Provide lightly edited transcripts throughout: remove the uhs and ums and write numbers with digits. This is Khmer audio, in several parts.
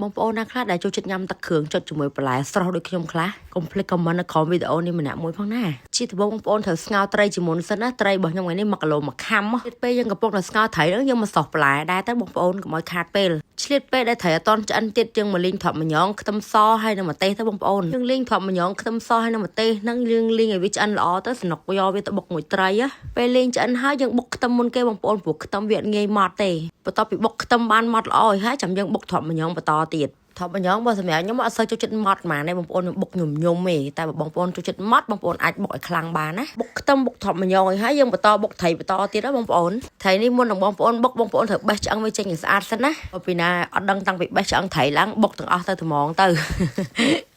បងប្អូនណាខ្លះដែលចូលចិត្តញ៉ាំទឹកគ្រឿងចុចជាមួយបន្លែស្រស់ដូចខ្ញុំខ្លះកុំភ្លេចខមមិននៅក្រោមវីដេអូនេះម្នាក់មួយផងណាជាដំបូងបងប្អូនត្រូវស្ងោរត្រីជាមុនសិនណាត្រីរបស់ខ្ញុំថ្ងៃនេះ1គីឡូ1ខាំទៀតពេលយើងកំពុងតែស្ងោរត្រីហ្នឹងយើងមកសោះបន្លែដែរទៅបងប្អូនកុំឲ្យខាតពេលឆ្លៀតពេលដែលត្រីអត់តន់ឆ្អិនទៀតយើងមកលីងថប់ម្ញងខ្ទឹមសហើយនឹងម្ទេសទៅបងប្អូនយើងលីងថប់ម្ញងខ្ទឹមសហើយនឹងម្ទេសហ្នឹងយើងលីងឲ្យវាឆ្អិនល្អទៅសំណុកយកវាទៅបុកមួយត្រីពេលលីងឆ្អិនហើយយើងបុកខ្ទឹមមុនគេបងប្អូនព្រោះខ្ទឹមវាអត់ងាយម៉ត់ទេបន្ទាប់ពីបុកខ្ទឹមបានម៉ត់ល្អហើយចាំយើងបុកថប់ម្ញងបន្តទៀតថប់ម្ញងបើសម្រាប់ខ្ញុំអត់សូវចូលចិត្តម៉ត់ហ្មងទេបងប្អូនខ្ញុំបុកញញុំទេតែបើបងប្អូនចូលចិត្តម៉ត់បងប្អូនអាចបុកឲ្យខ្លាំងបានណាបុកខ្ទឹមបុកថប់ម្ញងហើយយើងបន្តបុកត្រីបន្តទៀតណាបងប្អូនត្រីនេះមុននឹងបងប្អូនបុកបងប្អូនត្រូវបេះឆ្អឹងវាចេញឲ្យស្អាតសិនណាពីណាអត់ដឹងតាំងពីបេះឆ្អឹងត្រីឡើងបុកទាំងអស់ទៅថ្មងទៅ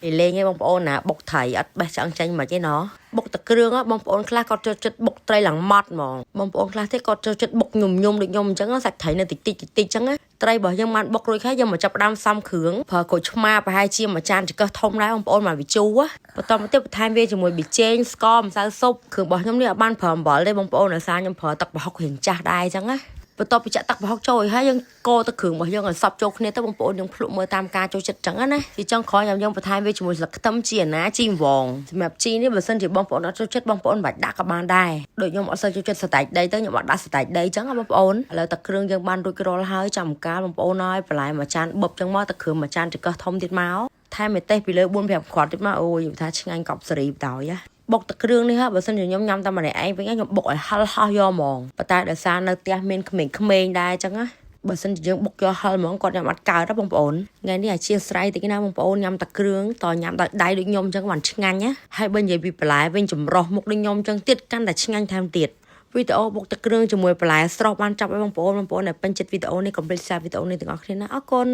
ពីលេងឯងបងប្អូនណាបុកត្រីអត់បេះឆ្អឹងចេញមិនទេណោះបុកទឹកគ្រឿងបងប្អូនខ្លះគាត់ចូលចិត្តបុកត្រីឡើងម៉ត់ហ្មងបងប្អូនខ្លះទៀតគាត់ចូលចិត្តបុកញញុំដូចខ្ញុំអញ្ចឹងសាច់ត្រីនៅតិចតិចអញ្ចឹងត្រីរបស់យើងបានបុករួចហើយយើងមកចាប់ផ្ដើមផ្សំគ្រឿងប្រើក្រូចឆ្មាប្រហែលជាមួយចានចង្កឹះធំដែរបងប្អូនមកវាជូរបន្តមកទៀតបន្ថែមវាជាមួយប៊ីចេងស្ករម្សៅស៊ុបគ្រឿងរបស់ខ្ញុំនេះអត់បានប្រើអំបិលទេបងប្អូនដោយសារខ្ញុំប្រើទឹកប្រហុករៀងចាស់ដែរអញ្ចឹងណាបន្ទាប់ពីចាក់ទឹកប្រហុកចូលហើយយើងកូរទឹកគ្រឿងរបស់យើងឲ្យសព្វចូលគ្នាទៅបងប្អូនយើងភ្លក់មើលតាមការចូលចិត្តអញ្ចឹងណាទីចុងក្រោយយើងបន្ថែមវាជាមួយស្លឹកខ្ទឹមជីអាណាជីវងសម្រាប់ជីនេះបើសិនជាបងប្អូនអត់ចូលចិត្តបងប្អូនបាច់ដាក់ក៏បានដែរដូចខ្ញុំអត់សូវចូលចិត្តសតែកដីទៅខ្ញុំអត់ដាក់សតែកដីអញ្ចឹងបងប្អូនឥឡូវទឹកគ្រឿងយើងបានរួចរាល់ហើយចាំកាលបងប្អូនឲ្យបន្លែមួយចានបឹបអញ្ចឹងមកទឹកគ្រឿងមួយចានចង្កឹះធំទៀតមកថែមម្ទេសពីលើ4-5គ្រាប់ទៀតមកអូយថាឆ្ងាញ់កប់សេរីបតោយបុកទឹកគ្រឿងនេះបើសិនជាខ្ញុំញ៉ាំតែម្នាក់ឯងវិញខ្ញុំបុកឲ្យហឹលហោះយកហ្មងប៉ុន្តែដោយសារនៅផ្ទះមានក្មេងៗដែរអញ្ចឹងណាបើសិនជាយើងបុកយកហឹលហ្មងគាត់ញ៉ាំអត់កើតទេបងប្អូនថ្ងៃនេះអាជាស្រ័យតិចណាបងប្អូនញ៉ាំទឹកគ្រឿងតញ៉ាំដោយដៃដូចខ្ញុំអញ្ចឹងបានឆ្ងាញ់ណាហើយបើនិយាយពីបន្លែវិញចម្រោះមុខដូចខ្ញុំអញ្ចឹងទៀតកាន់តែឆ្ងាញ់ថែមទៀតវីដេអូបុកទឹកគ្រឿងជាមួយបន្លែស្រស់បានចាប់ឲ្យបងប្អូនដែលពេញចិត្តវីដេអូនេះកុំភ្លេច share វីដេអូនេះទាំងអស់គ្នាណាអរគុណ